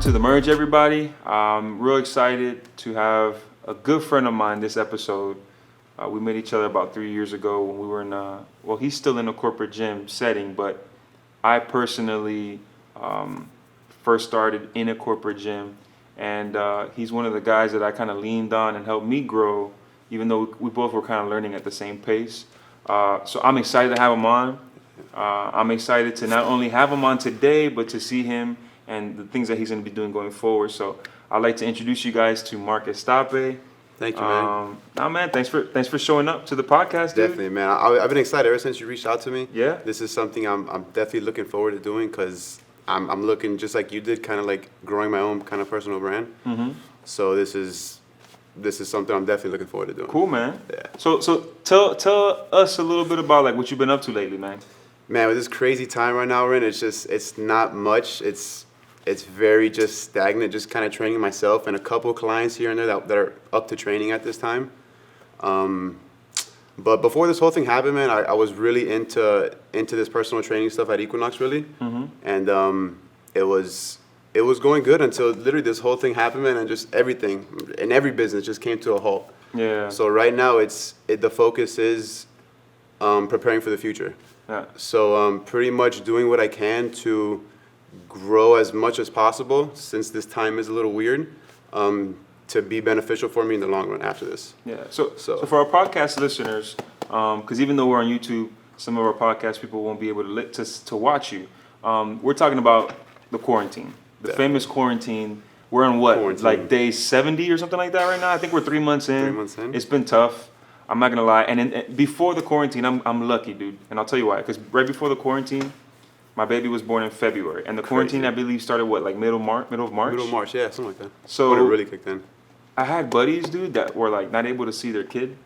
to the merge, everybody. I'm real excited to have a good friend of mine this episode. We met each other about 3 years ago when we were in well, he's still in a corporate gym setting, but I personally first started in a corporate gym, and he's one of the guys that I kind of leaned on and helped me grow, even though we both were kind of learning at the same pace. So I'm excited to have him on. I'm excited to not only have him on today, but to see him and the things that he's going to be doing going forward. So I'd like to introduce you guys to Mark Estape. Thank you, man. Man, thanks for showing up to the podcast, dude. Definitely, man. I've been excited ever since you reached out to me. Yeah. This is something I'm definitely looking forward to doing because I'm looking just like you did, kind of like growing my own kind of personal brand. Mm-hmm. So this is something I'm definitely looking forward to doing. Cool, man. Yeah. So tell us a little bit about like what you've been up to lately, man. Man, with this crazy time right now we're in, it's not much. It's very just stagnant, just kind of training myself and a couple of clients here and there that are up to training at this time. But before this whole thing happened, man, I was really into this personal training stuff at Equinox, really. Mm-hmm. And it was going good until literally this whole thing happened, man, and just everything in every business just came to a halt. Yeah. So right now the focus is preparing for the future. Yeah. So pretty much doing what I can to grow as much as possible, since this time is a little weird, to be beneficial for me in the long run after this. Yeah. So for our podcast listeners, because even though we're on YouTube, some of our podcast people won't be able to watch you. We're talking about the quarantine, the famous quarantine. We're on what, like day 70 or something like that right now? I think we're 3 months in. 3 months in. It's been tough. I'm not gonna lie. And before the quarantine, I'm lucky, dude. And I'll tell you why. Because right before the quarantine, my baby was born in February, and the quarantine I believe started middle of March. Middle of March, yeah, something like that. So when it really kicked in. I had buddies, dude, that were like not able to see their kid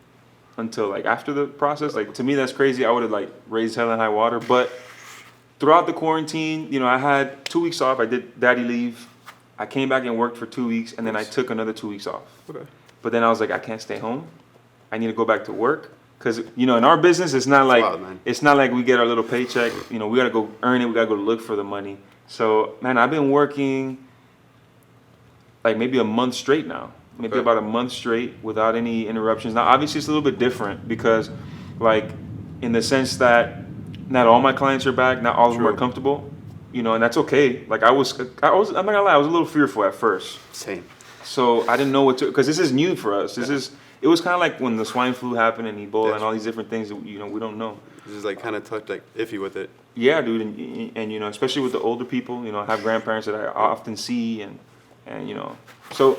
until like after the process. Like to me, that's crazy. I would have like raised hell and high water. But throughout the quarantine, I had 2 weeks off. I did daddy leave. I came back and worked for 2 weeks, and then I took another 2 weeks off. Okay. But then I was like, I can't stay home. I need to go back to work. Because, in our business, it's not like we get our little paycheck. We got to go earn it. We got to go look for the money. So, man, I've been working like maybe a month straight now. Maybe about a month straight without any interruptions. Now, obviously, it's a little bit different because, like, in the sense that not all my clients are back. Not all of them are comfortable. And that's okay. Like, I'm not going to lie. I was a little fearful at first. Same. So I didn't know what to, because this is new for us. It was kind of like when the swine flu happened and Ebola and all these different things that, we don't know. This is like kind of touched like iffy with it. Yeah, dude. And especially with the older people, I have grandparents that I often see and so,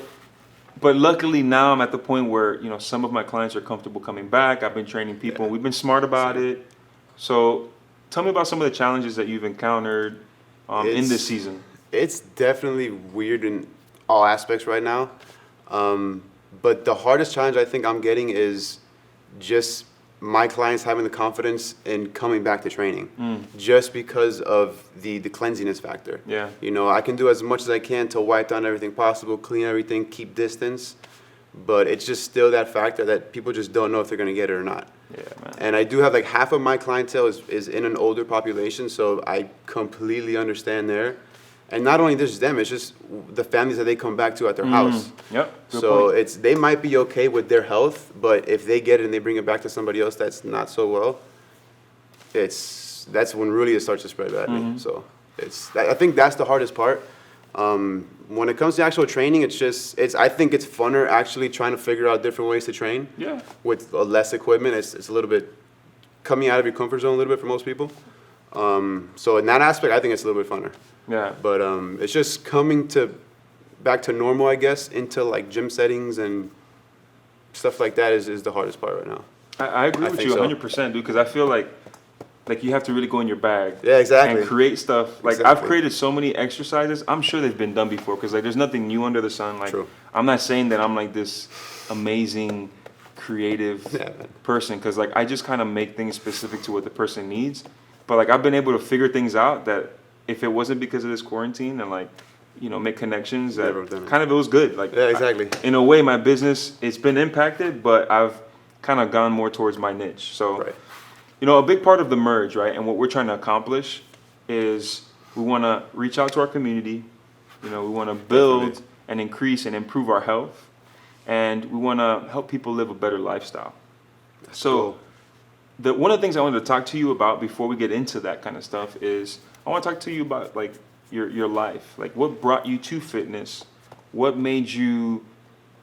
but luckily now I'm at the point where, some of my clients are comfortable coming back. I've been training people and we've been smart about it. So tell me about some of the challenges that you've encountered in this season. It's definitely weird in all aspects right now. But the hardest challenge I think I'm getting is just my clients having the confidence in coming back to training, just because of the cleanliness factor. Yeah. I can do as much as I can to wipe down everything possible, clean everything, keep distance, but it's just still that factor that people just don't know if they're going to get it or not. Yeah, man. And I do have like half of my clientele is in an older population, so I completely understand there. And not only just them, it's just the families that they come back to at their house. Yep. So they might be okay with their health, but if they get it and they bring it back to somebody else that's not so well, that's when really it starts to spread badly. So I think that's the hardest part. When it comes to actual training, I think it's funner actually trying to figure out different ways to train. Yeah. With less equipment, it's a little bit coming out of your comfort zone a little bit for most people. So in that aspect, I think it's a little bit funner. Yeah. But it's just coming back to normal, I guess, into like gym settings and stuff like that is the hardest part right now. I agree with you 100%, dude, because I feel like you have to really go in your bag. Yeah, exactly. And create stuff. Like I've created so many exercises. I'm sure they've been done before because like there's nothing new under the sun. Like I'm not saying that I'm like this amazing creative person because like I just kind of make things specific to what the person needs. But like I've been able to figure things out that if it wasn't because of this quarantine and like, make connections that kind of it was good. Like exactly. In a way, my business, it's been impacted, but I've kind of gone more towards my niche. So, a big part of the merge, right, and what we're trying to accomplish is we want to reach out to our community, You know, we want to build Definitely. and increase and improve our health, and we want to help people live a better lifestyle. So, cool. one of the things I wanted to talk to you about before we get into that kind of stuff is I want to talk to you about like your life, like what brought you to fitness, what made you,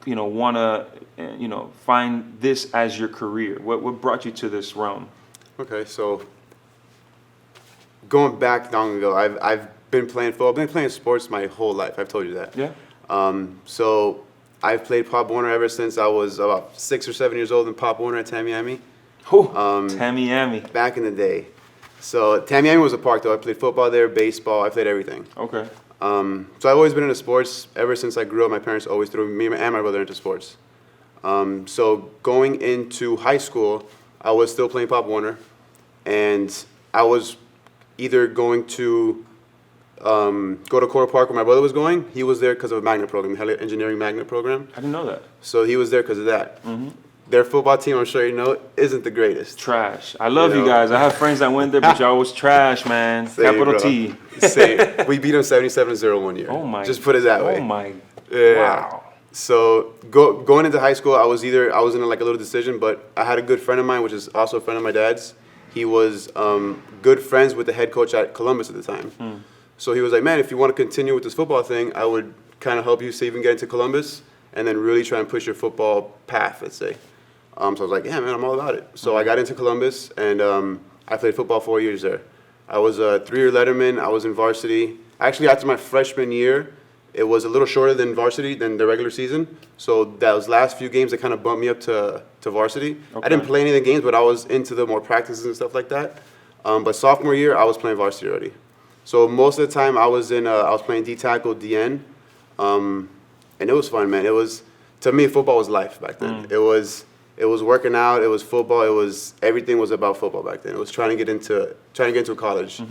you know, want to, you know, find this as your career, what brought you to this realm. Okay, so going back long ago, I've been playing football. I've been playing sports my whole life. I've told you that. Yeah. So I've played Pop Warner ever since I was about 6 or 7 years old in Pop Warner at Tamiami. Tamiami. Back in the day. So Tamiami was a park though. I played football there, baseball. I played everything. Okay. So I've always been into sports ever since I grew up. My parents always threw me and my brother into sports. So going into high school, I was still playing Pop Warner, and I was either going to go to Coral Park where my brother was going. He was there because of a magnet program, he had an engineering magnet program. I didn't know that. So he was there because of that. Mm-hmm. Their football team, I'm sure you know, isn't the greatest. Trash. I love you know? guys. I have friends that went there, but y'all was trash, man. Same, Capital bro. T. Same. We beat them 77-0 one year. Oh my. Just put it that way. Oh my. Yeah. Wow. So going into high school, I was in like a little decision, but I had a good friend of mine, which is also a friend of my dad's. He was good friends with the head coach at Columbus at the time. So he was like, man, if you want to continue with this football thing, I would kind of help you see if you can get into Columbus and then really try and push your football path, let's say. So I was like, yeah, man, I'm all about it. So I got into Columbus, and I played football 4 years there. I was a 3-year letterman. I was in varsity. Actually, after my freshman year, it was a little shorter than varsity, than the regular season. So those last few games, they kind of bumped me up to varsity. Okay. I didn't play any of the games, but I was into the more practices and stuff like that. But sophomore year, I was playing varsity already. So most of the time, I was playing D-tackle, DN, and it was fun, man. To me, football was life back then. It was working out. It was football. Everything was about football back then. It was trying to get into college.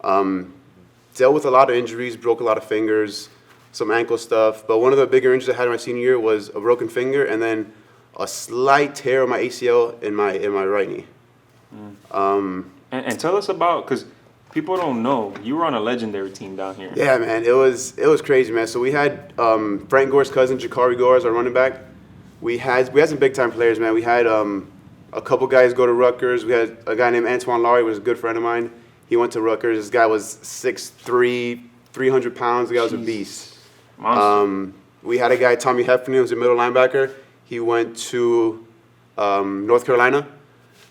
Dealt with a lot of injuries, broke a lot of fingers, some ankle stuff. But one of the bigger injuries I had in my senior year was a broken finger and then a slight tear on my ACL in my right knee. And tell us about, because people don't know, you were on a legendary team down here. Yeah, man, it was crazy, man. So we had Frank Gore's cousin, Jakari Gore, as our running back. We had some big time players, man. We had a couple guys go to Rutgers. We had a guy named Antoine Laurie, who was a good friend of mine. He went to Rutgers. This guy was 6'3", 300 pounds. The guy was a beast. We had a guy, Tommy Heffernan, who was a middle linebacker. He went to North Carolina,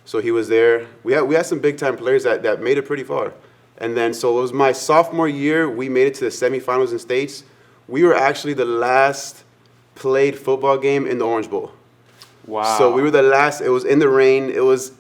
so he was there. We had some big time players that made it pretty far. And then, so it was my sophomore year. We made it to the semifinals in states. We were actually the last played football game in the Orange Bowl. Wow. So we were the last. It was in the rain. It was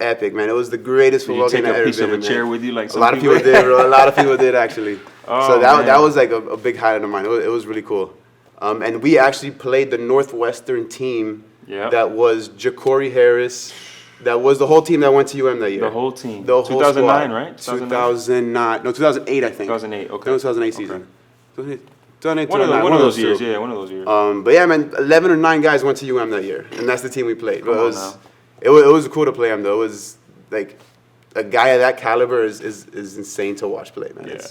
epic, man. It was the greatest football game I've ever been in. You take a piece of a chair with you, like a lot of people did, bro. A lot of people did actually. So that was like a big highlight of mine. It was really cool. And we actually played the Northwestern team. Yep. That was Ja'Cory Harris. That was the whole team that went to UM that year. The whole team. The whole 2009, squad. right? 2009. No, 2008, I think. 2008, okay. 2008 season. 2008, One of those years, yeah, one of those years. But yeah, man, 11 or 9 guys went to UM that year, and that's the team we played. Come on now. It was cool to play him, though. It was like a guy of that caliber is insane to watch play, man. Yeah.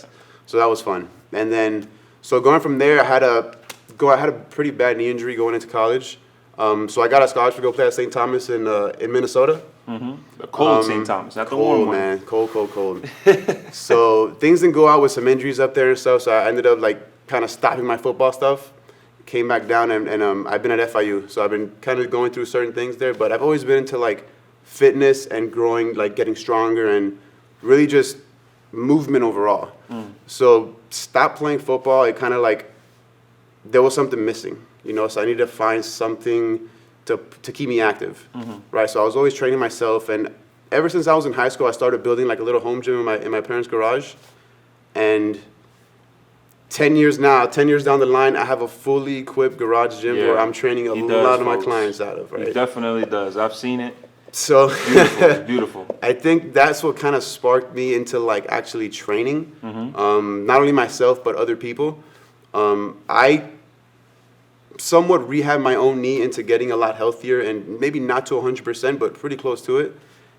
So that was fun. And then, so going from there, I had a pretty bad knee injury going into college. So I got a scholarship to go play at St. Thomas in Minnesota. The cold St. Thomas, not the warm one. Man, cold. So things didn't go out with some injuries up there and stuff. So I ended up like kind of stopping my football stuff. Came back down and I've been at FIU. So I've been kind of going through certain things there. But I've always been into like fitness and growing, like getting stronger and really just movement overall. So stopped playing football. It kind of like there was something missing, you know. So I needed to find something to keep me active, right? So I was always training myself, and ever since I was in high school, I started building like a little home gym in my parents' garage. And 10 years down the line, I have a fully equipped garage gym where I'm training a lot of my clients out of, right? He definitely does. I've seen it. So beautiful. I think that's what kind of sparked me into like actually training, not only myself but other people. I somewhat rehabbed my own knee into getting a lot healthier, and maybe not to 100%, but pretty close to it.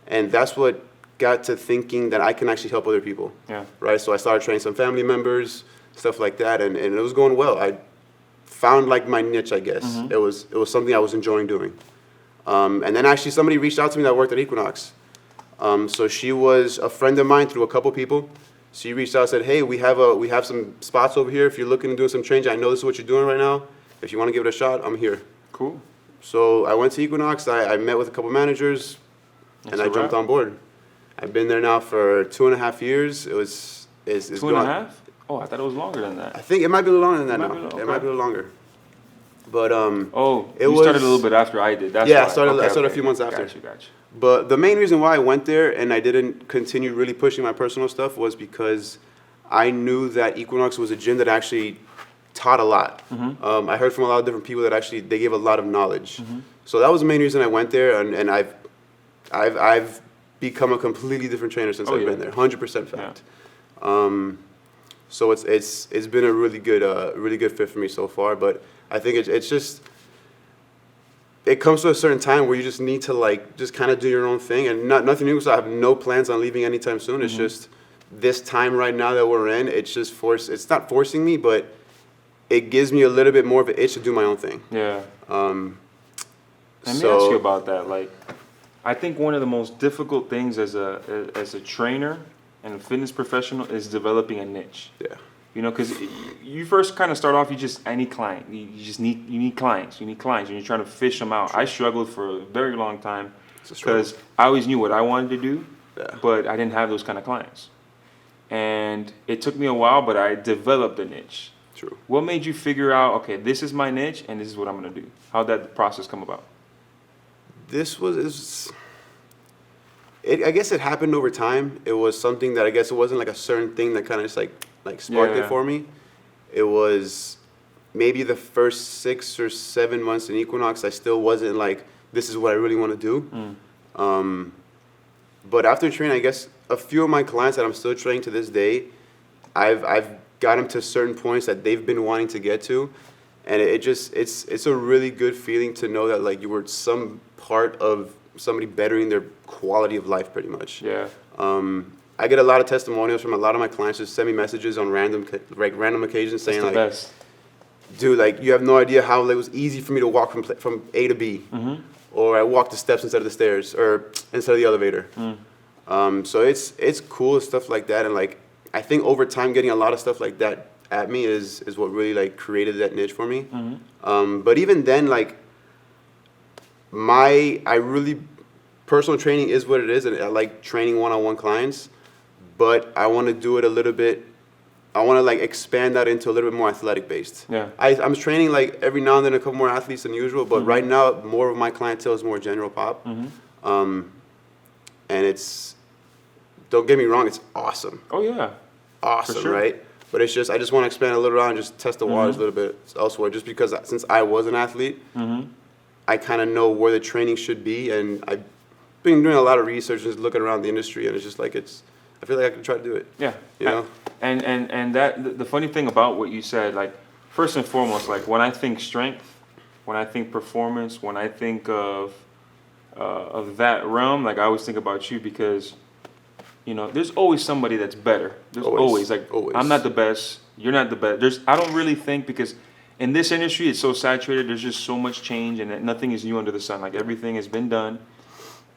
And that's what got to thinking that I can actually help other people. Yeah. Right. So I started training some family members, stuff like that, and it was going well. I found like my niche, I guess. Mm-hmm. It was something I was enjoying doing. And then actually somebody reached out to me that worked at Equinox. So she was a friend of mine through a couple people. She reached out and said, hey, we have some spots over here. If you're looking to do some change, I know this is what you're doing right now. If you want to give it a shot, I'm here. Cool. So I went to Equinox. I met with a couple managers, and I jumped on board. I've been there now for 2.5 years. It's 2.5? Oh, I thought it was longer than that. I think it might be a little longer than that now. Okay. It might be a little longer. But you started a little bit after I did. That's yeah, why. I started a few months after. Got you. But the main reason why I went there and I didn't continue really pushing my personal stuff was because I knew that Equinox was a gym that actually taught a lot. Mm-hmm. I heard from a lot of different people that actually they gave a lot of knowledge. Mm-hmm. So that was the main reason I went there, and I've become a completely different trainer since I've been there. 100% fact. Yeah. So it's been a really good fit for me so far. But I think it's just. It comes to a certain time where you just need to like just kind of do your own thing, and nothing new. So I have no plans on leaving anytime soon. It's just this time right now that we're in. It's just It's not forcing me, but it gives me a little bit more of an itch to do my own thing. Yeah. Let me ask you about that. Like, I think one of the most difficult things as a trainer and a fitness professional is developing a niche. Yeah. You know, because you first kind of start off, any client. You need clients. You need clients, and you're trying to fish them out. Sure. I struggled for a very long time because I always knew what I wanted to do, but I didn't have those kind of clients. And it took me a while, but I developed a niche. True. What made you figure out, okay, this is my niche, and this is what I'm going to do? How'd that process come about? I guess it happened over time. It was something that I guess it wasn't like a certain thing that kind of just like sparked it for me. It was maybe the first 6 or 7 months in Equinox, I still wasn't like, this is what I really want to do. But after training, I guess a few of my clients that I'm still training to this day, I've got them to certain points that they've been wanting to get to, and it's a really good feeling to know that like you were some part of somebody bettering their quality of life, pretty much. Yeah. I get a lot of testimonials from a lot of my clients just send me messages on random occasions saying like, best. dude, like you have no idea how it was easy for me to walk from A to B, or I walked the steps instead of the stairs, or instead of the elevator. So it's cool stuff like that, and like I think over time getting a lot of stuff like that at me is what really like created that niche for me. But even then, like personal training is what it is, and I like training one-on-one clients. But I want to do it a little bit. I want to like expand that into a little bit more athletic based. Yeah. I'm training like every now and then a couple more athletes than usual, but right now more of my clientele is more general pop. And don't get me wrong, it's awesome. Oh yeah. Awesome, sure. right? But it's just I just want to expand a little around and just test the waters a little bit elsewhere. Just because since I was an athlete, I kind of know where the training should be, and I've been doing a lot of research and just looking around the industry, and it's just like I feel like I can try to do it. Yeah. You know? And that the funny thing about what you said, like first and foremost, like when I think strength, when I think performance, when I think of that realm, like I always think about you because, you know, there's always somebody that's better. There's always. I'm not the best. You're not the best. I don't really think, because in this industry it's so saturated. There's just so much change, and nothing is new under the sun. Like everything has been done.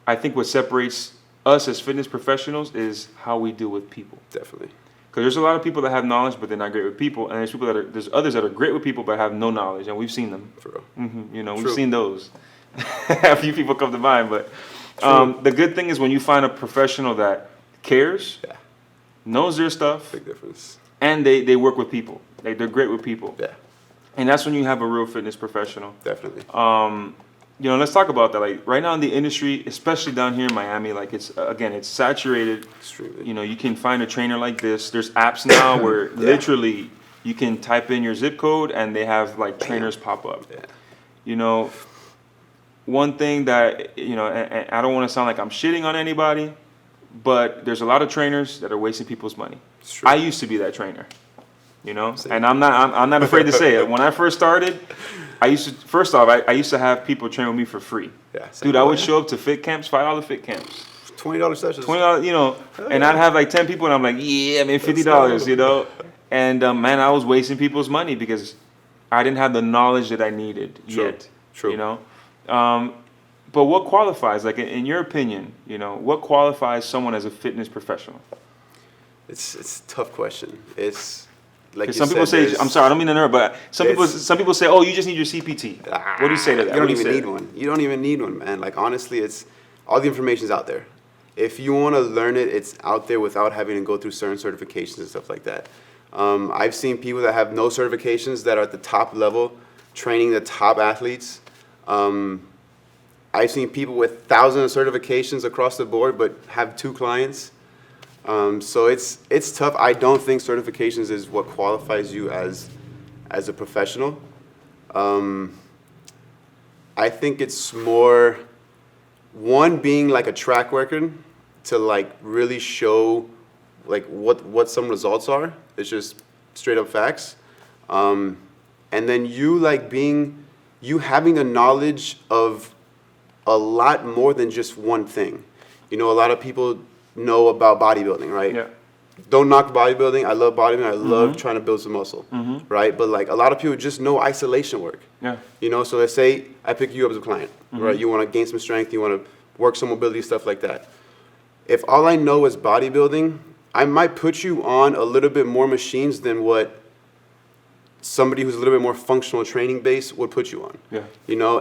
I think what separates us as fitness professionals is how we deal with people. Definitely. Because there's a lot of people that have knowledge, but they're not great with people, and there's others that are great with people but have no knowledge, and we've seen them. For real. You know, True. we've seen those. A few people come to mind, but the good thing is when you find a professional that cares, knows their stuff, big difference, and they work with people. They're great with people. Yeah. And that's when you have a real fitness professional. Definitely. You know, let's talk about that. Like right now in the industry, especially down here in Miami, like it's saturated. Extremely. You know, you can find a trainer like this. There's apps now where literally you can type in your zip code and they have like trainers pop up. Yeah. You know, one thing that, you know, and I don't want to sound like I'm shitting on anybody, but there's a lot of trainers that are wasting people's money. I used to be that trainer, you know, and I'm not afraid to say it. When I first started, I used to have people train with me for free. Yeah, dude, I would show up to fit camps, $5 fit camps. $20 sessions. $20, you know, and I'd have like 10 people, and I'm like, yeah, I mean $50, you know. And man, I was wasting people's money because I didn't have the knowledge that I needed yet. True. You know, but what qualifies? Like in your opinion, what qualifies someone as a fitness professional? It's a tough question. It's like you Some people said, say, I'm sorry, I don't mean to interrupt, but some people say, oh, you just need your CPT. What do you say to that? You don't even need one. You don't even need one, man. Like honestly, it's all the information's out there. If you want to learn it, it's out there without having to go through certain certifications and stuff like that. I've seen people that have no certifications that are at the top level, training the top athletes. I've seen people with thousands of certifications across the board, but have 2 clients. So it's tough. I don't think certifications is what qualifies you as a professional. I think it's more one being like a track record to like really show like what some results are. It's just straight up facts. And then you having the knowledge of a lot more than just one thing. A lot of people know about bodybuilding, right? Yeah. Don't knock bodybuilding. I love bodybuilding. I love trying to build some muscle, right? But like a lot of people just know isolation work. Yeah. So let's say I pick you up as a client, right? You want to gain some strength. You want to work some mobility, stuff like that. If all I know is bodybuilding, I might put you on a little bit more machines than what somebody who's a little bit more functional training based would put you on. Yeah.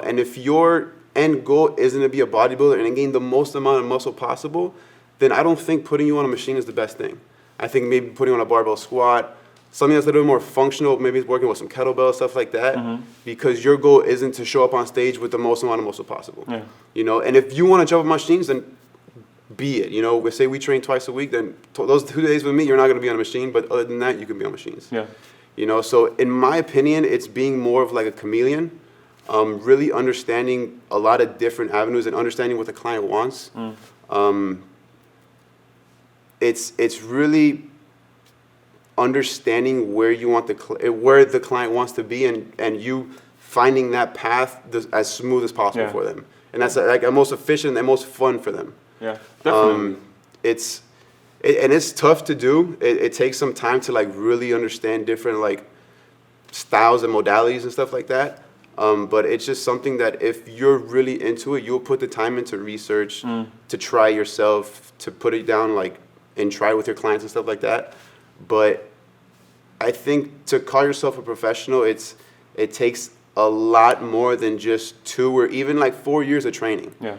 And if your end goal isn't to be a bodybuilder and gain the most amount of muscle possible, then I don't think putting you on a machine is the best thing. I think maybe putting you on a barbell squat, something that's a little bit more functional, maybe working with some kettlebell, stuff like that, because your goal isn't to show up on stage with the most amount of muscle possible. Yeah. And if you want to jump on machines, then be it. We say we train twice a week, then those 2 days with me, you're not going to be on a machine, but other than that, you can be on machines. Yeah. So in my opinion, it's being more of like a chameleon, really understanding a lot of different avenues and understanding what the client wants. It's really understanding where you want where the client wants to be, and you finding that path as smooth as possible for them, and that's like the most efficient and most fun for them. Yeah, definitely. It's tough to do. It takes some time to like really understand different like styles and modalities and stuff like that. But it's just something that if you're really into it, you'll put the time into research to try yourself, to put it down and try with your clients and stuff like that. But I think to call yourself a professional, it takes a lot more than just 2 or even 4 years of training. Yeah.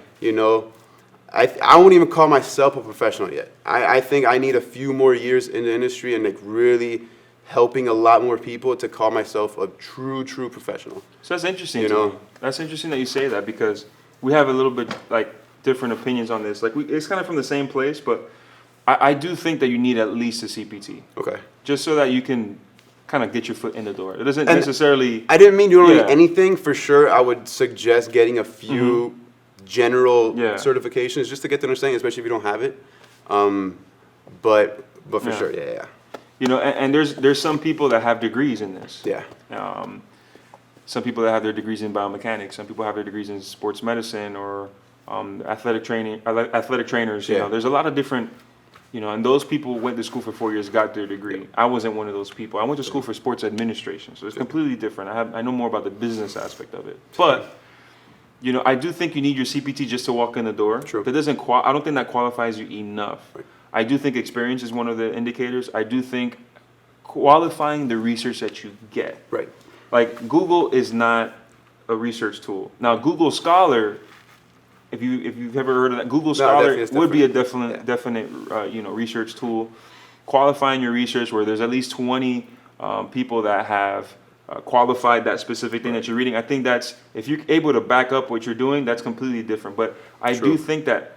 I won't even call myself a professional yet. I think I need a few more years in the industry and really helping a lot more people to call myself a true professional. So that's interesting. That's interesting that you say that, because we have a little bit different opinions on this. It's kind of from the same place, but I do think that you need at least a CPT. Okay. Just so that you can kind of get your foot in the door. It doesn't necessarily. I didn't mean you don't need anything. For sure, I would suggest getting a few general certifications just to get the understanding, especially if you don't have it. But for sure, yeah. And there's some people that have degrees in this. Yeah. Some people that have their degrees in biomechanics. Some people have their degrees in sports medicine or athletic trainers. There's a lot of different. And those people went to school for 4 years, got their degree. I wasn't one of those people. I went to school for sports administration, so it's completely different. I know more about the business aspect of it. But I do think you need your CPT just to walk in the door. True. That doesn't. I don't think that qualifies you enough. Right. I do think experience is one of the indicators. I do think qualifying the research that you get. Right. Like Google is not a research tool. Now Google Scholar, if you've ever heard of that, Google Scholar would be a definite research tool. Qualifying your research where there's at least 20 people that have qualified that specific thing that you're reading. I think that's, if you're able to back up what you're doing, that's completely different. But I do think that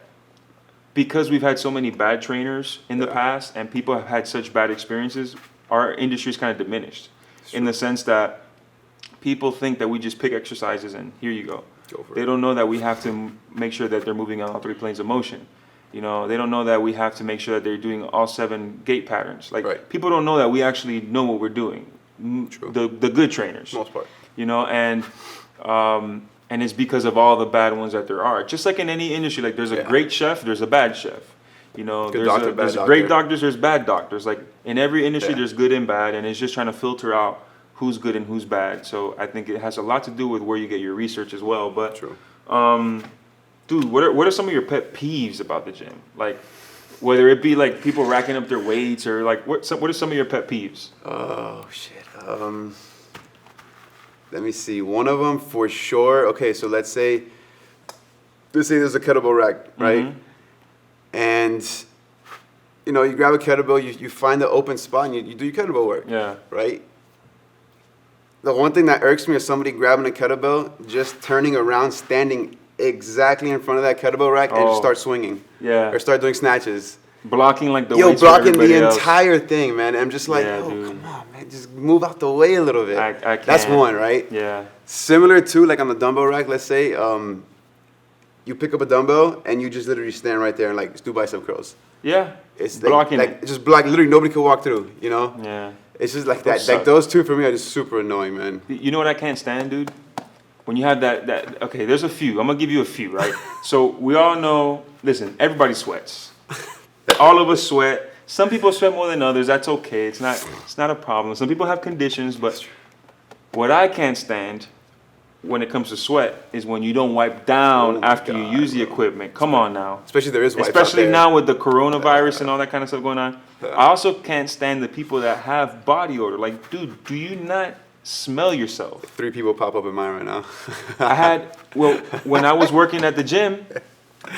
because we've had so many bad trainers in the past and people have had such bad experiences, our industry is kind of diminished in the sense that people think that we just pick exercises and here you go. They don't know that we have to make sure that they're moving on all 3 planes of motion. They don't know that we have to make sure that they're doing all 7 gait patterns. People don't know that we actually know what we're doing. True. The good trainers. Most part. And it's because of all the bad ones that there are. Just like in any industry, there's a great chef, there's a bad chef. You know, Good doctor, bad there's doctor. great doctors, there's bad doctors. Like in every industry, Yeah. there's good and bad, and it's just trying to filter out who's good and who's bad. So I think it has a lot to do with where you get your research as well. But, True. Dude, what are some of your pet peeves about the gym? Like, whether it be like people racking up their weights or like what are some of your pet peeves? Oh shit. Let me see. One of them for sure. Okay, so let's say there's a kettlebell rack, right? Mm-hmm. And you know, you grab a kettlebell, you find the open spot, and you do your kettlebell work. Yeah. Right? The one thing that irks me is somebody grabbing a kettlebell, just turning around, standing exactly in front of that kettlebell rack, and just Oh. start swinging. Yeah. Or start doing snatches. Blocking like the Yo, weights for blocking everybody the else. entire thing, man. I'm just like, Yeah, oh, dude. come on, man. Just move out the way a little bit. I That's can't. one, right? Yeah. Similar to, like, on the dumbbell rack, let's say, you pick up a dumbbell, and you just literally stand right there and, like, just do bicep curls. Yeah. It's Blocking like it. just block. Literally, nobody could walk through, you know? Yeah. It's just like Those that. Like, suck. those two, for me, are just super annoying, man. You know what I can't stand, dude? When you have that okay, there's a few. I'm gonna give you a few, right? So we all know, listen, everybody sweats. All of us sweat. Some people sweat more than others. That's okay. It's not a problem. Some people have conditions, but what I can't stand when it comes to sweat is when you don't wipe down Oh my after you God, use the bro. equipment. Come on now. Especially there is wipes out Especially there. now with the coronavirus and all that kind of stuff going on. Yeah. I also can't stand the people that have body odor. Like, dude, do you not smell yourself? 3 people pop up in mine right now. When I was working at the gym,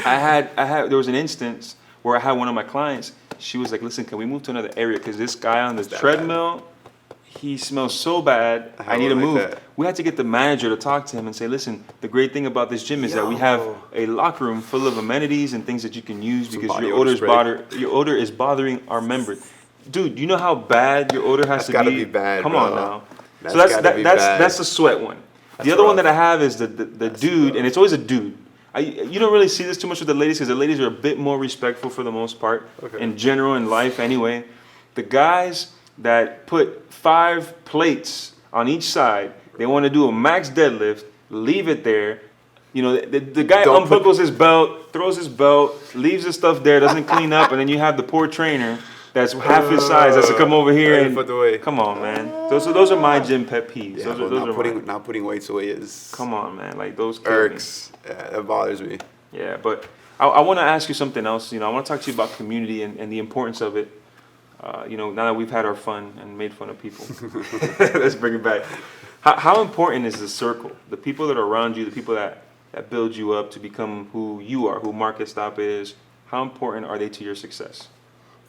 there was an instance where I had one of my clients. She was like, listen, can we move to another area? Because this guy on this that treadmill, he smells so bad. I I need to would like move. that. We had to get the manager to talk to him and say, listen, the great thing about this gym is that we have Yo. a locker room full of amenities and things that you can use Some because body your odor odor is bothering our members. Dude, you know how bad your odor has That's to gotta be? be bad, Come bro. on now. That's So that's gotta be that's bad. that's the sweat one. That's The other one rough. that I have is the dude, rough. and it's always a dude. You don't really see this too much with the ladies because the ladies are a bit more respectful for the most part Okay. in general in life anyway. The guys that put 5 plates on each side, they want to do a max deadlift, leave it there. You know, the guy Don't put- unbuckles his belt, throws his belt, leaves his stuff there, doesn't clean up, and then you have the poor trainer that's half his size has to come over here Right, and put away. come on, man. Those are my gym pet peeves. Yeah, those but are not mine. not putting weights away is Come on, man. Like those kill me. irks. Yeah, that bothers me. Yeah, but I want to ask you something else. You know, I want to talk to you about community and the importance of it. You know, now that we've had our fun and made fun of people, let's bring it back. How important is the circle? The people that are around you, the people that build you up to become who you are, who Mark Estape is. How important are they to your success?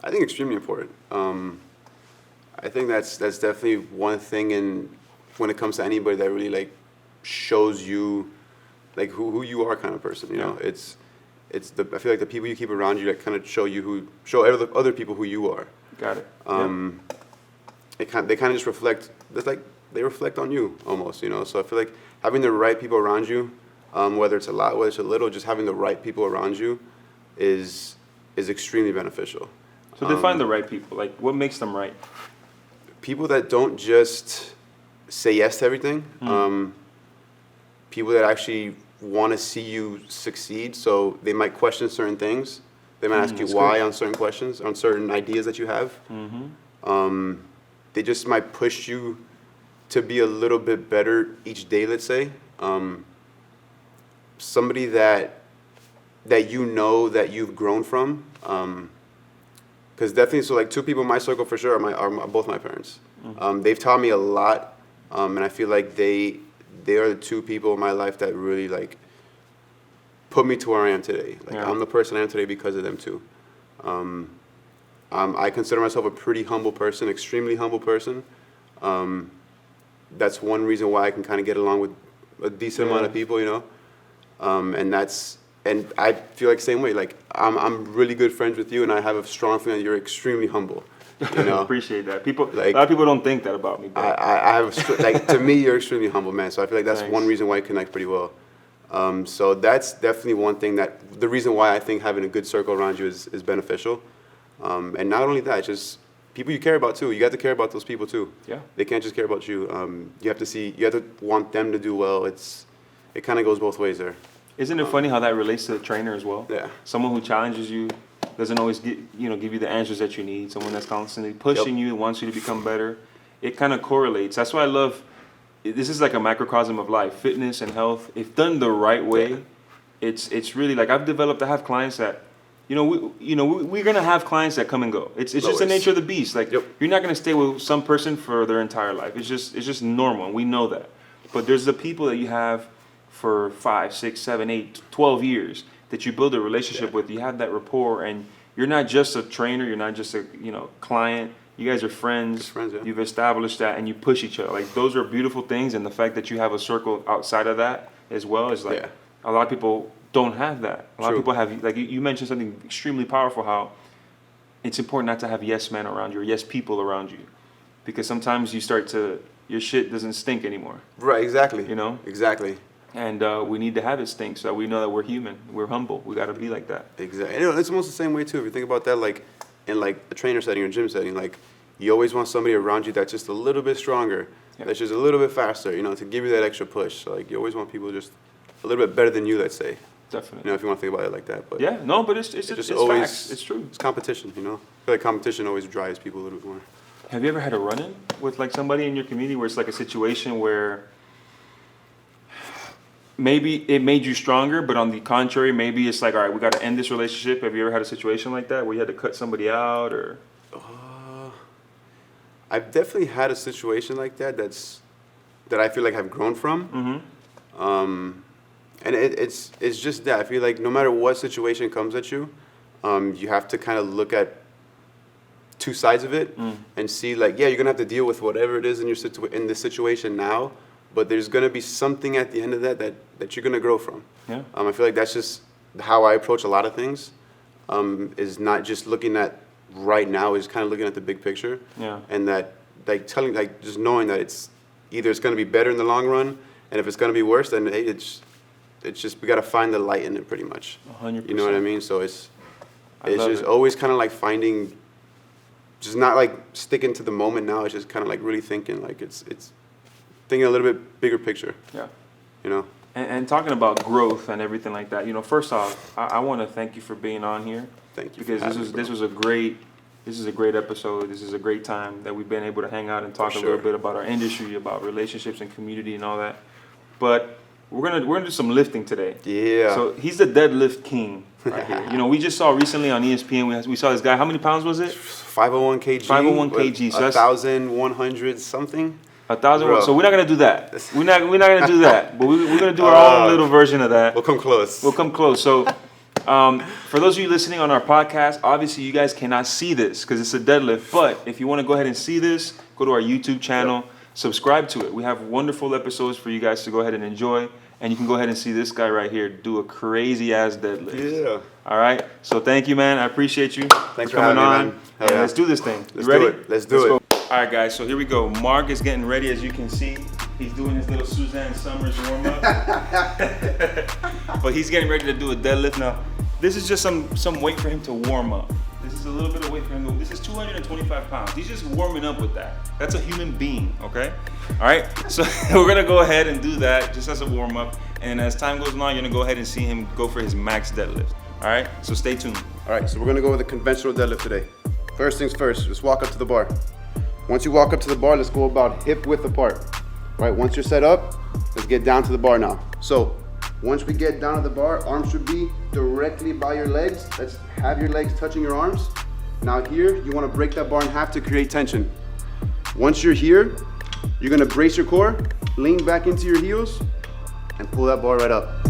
I think extremely important. I think that's definitely one thing when it comes to anybody that really like shows you like who you are kind of person. You know, it's I feel like the people you keep around you that kind of show other people who you are. Got it. They kind of just reflect. It's like they reflect on you almost. You know, so I feel like having the right people around you, whether it's a lot, whether it's a little, just having the right people around you is extremely beneficial. So define the right people. Like, what makes them right? People that don't just say yes to everything. People that actually want to see you succeed. So they might question certain things. They might ask you that's why good. on certain questions, on certain ideas that you have. They just might push you to be a little bit better each day, let's say. Somebody that you know that you've grown from. Because definitely, so like 2 people in my circle for sure are both my parents. They've taught me a lot, and I feel like they are the 2 people in my life that really like put me to where I am today. Like Yeah. I'm the person I am today because of them too. I consider myself a pretty humble person, extremely humble person. That's one reason why I can kind of get along with a decent amount of people, you know. And I feel like same way. Like I'm really good friends with you, and I have a strong feeling that you're extremely humble. You know, Appreciate that. People, Like- a lot of people don't think that about me. But I have like to me you're extremely humble, man. So I feel like that's Thanks. one reason why I connect pretty well. So that's definitely one thing the reason why I think having a good circle around you is beneficial. And not only that, just people you care about too. You got to care about those people too. Yeah. They can't just care about you. You have to want them to do well. It kind of goes both ways there. Isn't it funny how that relates to the trainer as well? Yeah. Someone who challenges you doesn't always give you the answers that you need. Someone that's constantly pushing you, wants you to become better. It kind of correlates. That's why I love. This is like a microcosm of life, fitness and health. If done the right way, it's really like I have clients that, we're gonna have clients that come and go. It's just the nature of the beast. Like you're not gonna stay with some person for their entire life. It's just normal, and we know that. But there's the people that you have for 5, 6, 7, 8, 12 years that you build a relationship with. You have that rapport, and you're not just a trainer. You're not just a client. You guys are friends. You've established that, and you push each other. Like those are beautiful things, and the fact that you have a circle outside of that as well is like a lot of people don't have that. A lot of people have, like you mentioned something extremely powerful, how it's important not to have yes men around you or yes people around you, because sometimes your shit doesn't stink anymore. Right, exactly. Exactly. And we need to have it stink so that we know that we're human, we're humble. We got to be like that. Exactly. It's almost the same way too. If you think about that, like in like a trainer setting or gym setting, like you always want somebody around you that's just a little bit stronger, that's just a little bit faster, to give you that extra push. So like you always want people just a little bit better than you, let's say. Definitely. If you want to think about it like that. But but it's always facts. It's true. It's competition. I feel like competition always drives people a little bit more. Have you ever had a run-in with like somebody in your community where it's like a situation where maybe it made you stronger, but on the contrary, maybe it's like, all right, we got to end this relationship? Have you ever had a situation like that where you had to cut somebody out, or? I've definitely had a situation like that that I feel like I've grown from. Mm-hmm. And it's just that I feel like no matter what situation comes at you, you have to kind of look at two sides of it and see like, you're gonna have to deal with whatever it is in in this situation now, but there's gonna be something at the end of that you're gonna grow from. Yeah. I feel like that's just how I approach a lot of things. Is not just looking at right now, is kind of looking at the big picture. Yeah. And that just knowing that it's gonna be better in the long run, and if it's gonna be worse, then hey, it's just we gotta find the light in it pretty much. 100%. You know what I mean? So it's just always kind of like finding. Just not like sticking to the moment now. It's just kind of like really thinking like it's thinking a little bit bigger picture. Yeah. And talking about growth and everything like that. First off, I want to thank you for being on here. Thank you. Because this is a great episode. This is a great time that we've been able to hang out and talk a little bit about our industry, about relationships and community and all that. But we're gonna do some lifting today. Yeah. So he's the deadlift king right here. We just saw recently on ESPN. We saw this guy. How many pounds was it? 501 kg. 501 kg. So 1,100 something. 1,000. So we're not gonna do that. We're not gonna do that. But we're gonna do our own little version of that. We'll come close. So, for those of you listening on our podcast, obviously you guys cannot see this because it's a deadlift. But if you want to go ahead and see this, go to our YouTube channel. Subscribe to it. We have wonderful episodes for you guys to go ahead and enjoy. And you can go ahead and see this guy right here do a crazy ass deadlift. Yeah. All right. So thank you, man. I appreciate you. Thanks for coming on. And let's do this thing. You ready? Let's do it. All right, guys. So here we go. Mark is getting ready, as you can see. He's doing his little Suzanne Summers warm up. But he's getting ready to do a deadlift now. This is just some weight for him to warm up. This is a little bit of weight for him. This is 225 pounds. He's just warming up with that. That's a human being, okay? All right, so we're gonna go ahead and do that just as a warm up. And as time goes on, you're gonna go ahead and see him go for his max deadlift. All right, so stay tuned. All right, so we're gonna go with a conventional deadlift today. First things first, just walk up to the bar. Once you walk up to the bar, let's go about hip width apart. All right, once you're set up, let's get down to the bar now. So once we get down to the bar, arms should be directly by your legs. Let's have your legs touching your arms. Now here, you wanna break that bar in half to create tension. Once you're here, you're gonna brace your core, lean back into your heels, and pull that bar right up.